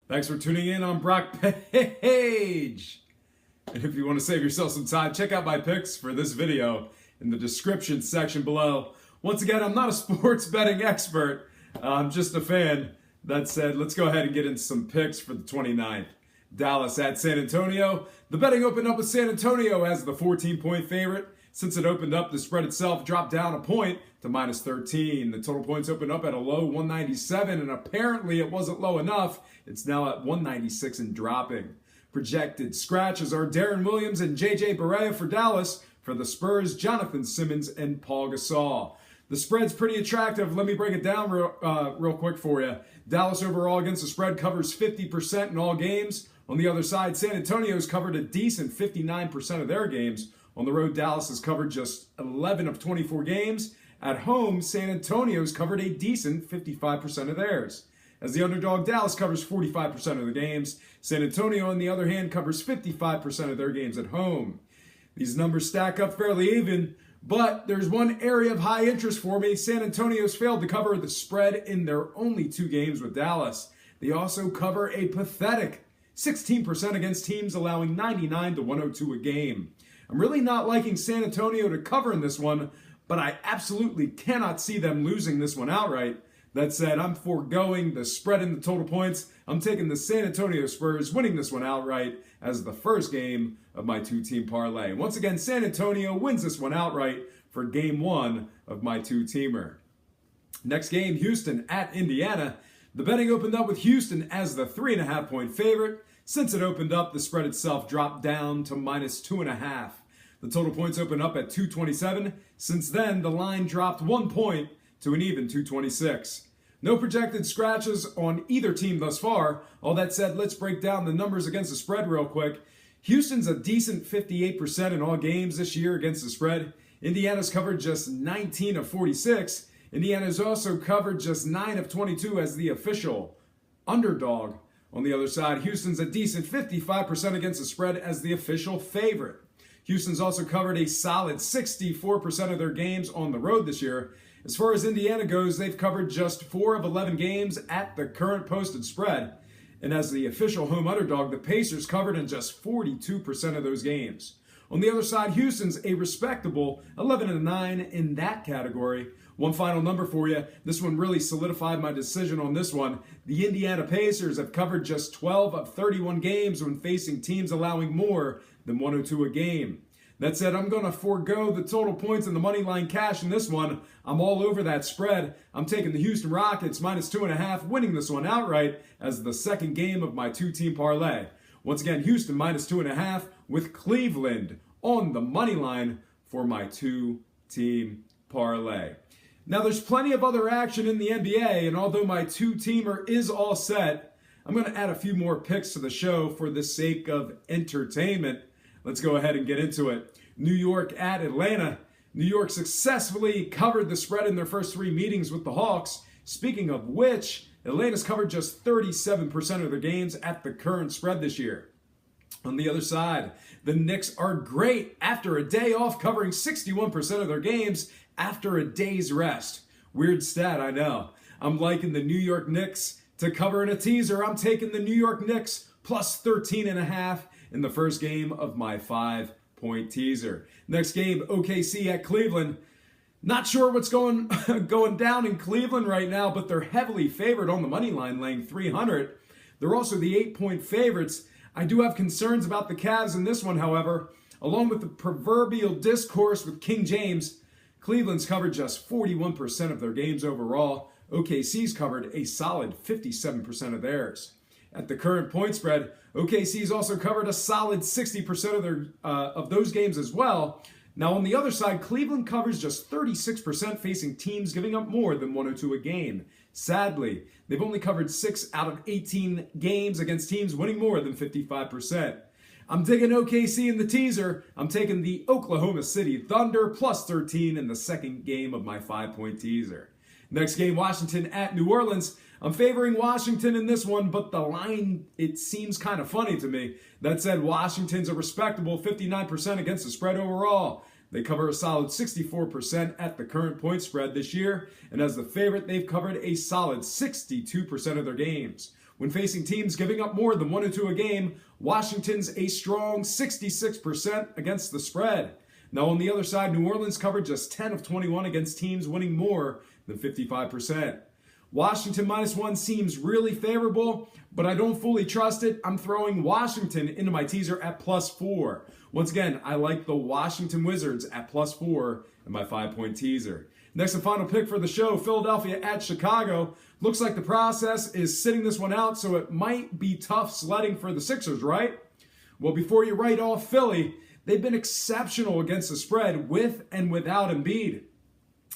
Thanks for tuning in on Brock Page. And if you want to save yourself some time, check out my picks for this video in the description section below. Once again, I'm not a sports betting expert. I'm just a fan. That said, let's go ahead and get into some picks for the 29th. Dallas at San Antonio. The betting opened up with San Antonio as the 14-point favorite. Since it opened up, the spread itself dropped down a point to -13. The total points opened up at a low 197, and apparently it wasn't low enough. It's now at 196 and dropping. Projected scratches are Darren Williams and J.J. Barea for Dallas. For the Spurs, Jonathan Simmons and Paul Gasol. The spread's pretty attractive. Let me break it down real quick for you. Dallas overall against the spread covers 50% in all games. On the other side, San Antonio's covered a decent 59% of their games. On the road, Dallas has covered just 11 of 24 games. At home, San Antonio's covered a decent 55% of theirs. As the underdog, Dallas covers 45% of the games. San Antonio, on the other hand, covers 55% of their games at home. These numbers stack up fairly even, but there's one area of high interest for me. San Antonio's failed to cover the spread in their only 2 games with Dallas. They also cover a pathetic 16% against teams allowing 99 to 102 a game. I'm really not liking San Antonio to cover in this one, but I absolutely cannot see them losing this one outright. That said, I'm foregoing the spread in the total points. I'm taking the San Antonio Spurs winning this one outright as the first game of my 2-team parlay. Once again, San Antonio wins this one outright for game 1 of my 2-teamer. Next game, Houston at Indiana. The betting opened up with Houston as the 3.5-point favorite. Since it opened up, the spread itself dropped down to -2.5. The total points opened up at 227. Since then, the line dropped 1 point to an even 226. No projected scratches on either team thus far. All that said, let's break down the numbers against the spread real quick. Houston's a decent 58% in all games this year against the spread. Indiana's covered just 19 of 46. Indiana's also covered just 9 of 22 as the official underdog. On the other side, Houston's a decent 55% against the spread as the official favorite. Houston's also covered a solid 64% of their games on the road this year. As far as Indiana goes, they've covered just 4 of 11 games at the current posted spread. And as the official home underdog, the Pacers covered in just 42% of those games. On the other side, Houston's a respectable 11-9 in that category. One final number for you. This one really solidified my decision on this one. The Indiana Pacers have covered just 12 of 31 games when facing teams allowing more than 102 a game. That said, I'm going to forego the total points and the money line cash in this one. I'm all over that spread. I'm taking the Houston Rockets -2.5, winning this one outright as the second game of my 2-team parlay. Once again, Houston -2.5 with Cleveland on the money line for my 2-team parlay. Now, there's plenty of other action in the NBA, and although my 2-teamer is all set, I'm going to add a few more picks to the show for the sake of entertainment. Let's go ahead and get into it. New York at Atlanta. New York successfully covered the spread in their first 3 meetings with the Hawks. Speaking of which, Atlanta's covered just 37% of their games at the current spread this year. On the other side, the Knicks are great after a day off, covering 61% of their games after a day's rest. Weird stat, I know. I'm liking the New York Knicks to cover in a teaser. I'm taking the New York Knicks +13.5 in the first game of my 5-point teaser. Next game, OKC at Cleveland. Not sure what's going down in Cleveland right now, but they're heavily favored on the money line, laying 300. They're also the 8-point favorites. I do have concerns about the Cavs in this one, however. Along with the proverbial discourse with King James, Cleveland's covered just 41% of their games overall. OKC's covered a solid 57% of theirs. At the current point spread, OKC's also covered a solid 60% of those games as well. Now, on the other side, Cleveland covers just 36% facing teams giving up more than 102 a game. Sadly, they've only covered 6 out of 18 games against teams winning more than 55%. I'm digging OKC in the teaser. I'm taking the Oklahoma City Thunder +13 in the second game of my 5-point teaser. Next game, Washington at New Orleans. I'm favoring Washington in this one, but the line, it seems kind of funny to me. That said, Washington's a respectable 59% against the spread overall. They cover a solid 64% at the current point spread this year, and as the favorite, they've covered a solid 62% of their games. When facing teams giving up more than 1 or 2 a game, Washington's a strong 66% against the spread. Now on the other side, New Orleans covered just 10 of 21 against teams winning more than 55%. Washington -1 seems really favorable, but I don't fully trust it. I'm throwing Washington into my teaser at +4. Once again, I like the Washington Wizards at +4 in my 5-point teaser. Next and final pick for the show, Philadelphia at Chicago. Looks like the process is sitting this one out, so it might be tough sledding for the Sixers, right? Well, before you write off Philly, they've been exceptional against the spread with and without Embiid.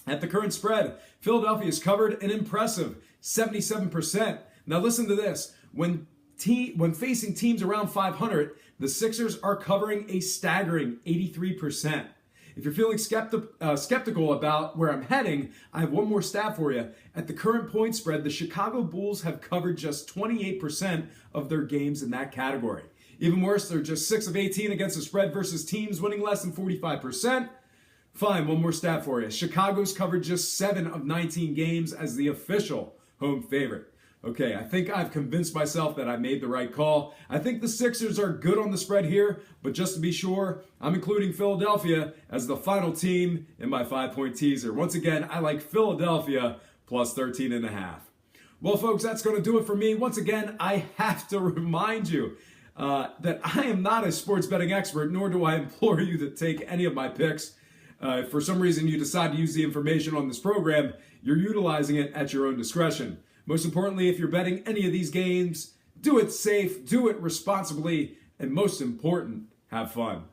At the current spread, Philadelphia is covered an impressive 77%. Now listen to this. When facing teams around 500, the Sixers are covering a staggering 83%. If you're feeling skeptical about where I'm heading, I have one more stat for you. At the current point spread, the Chicago Bulls have covered just 28% of their games in that category. Even worse, they're just 6 of 18 against the spread versus teams winning less than 45%. Fine, one more stat for you. Chicago's covered just 7 of 19 games as the official home favorite. Okay, I think I've convinced myself that I made the right call. I think the Sixers are good on the spread here, but just to be sure, I'm including Philadelphia as the final team in my 5-point teaser. Once again, I like Philadelphia +13.5. Well, folks, that's going to do it for me. Once again, I have to remind you that I am not a sports betting expert, nor do I implore you to take any of my picks. If for some reason you decide to use the information on this program, you're utilizing it at your own discretion. Most importantly, if you're betting any of these games, do it safe, do it responsibly, and most important, have fun.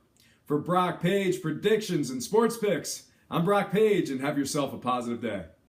For Brock Page predictions and sports picks, I'm Brock Page, and have yourself a positive day.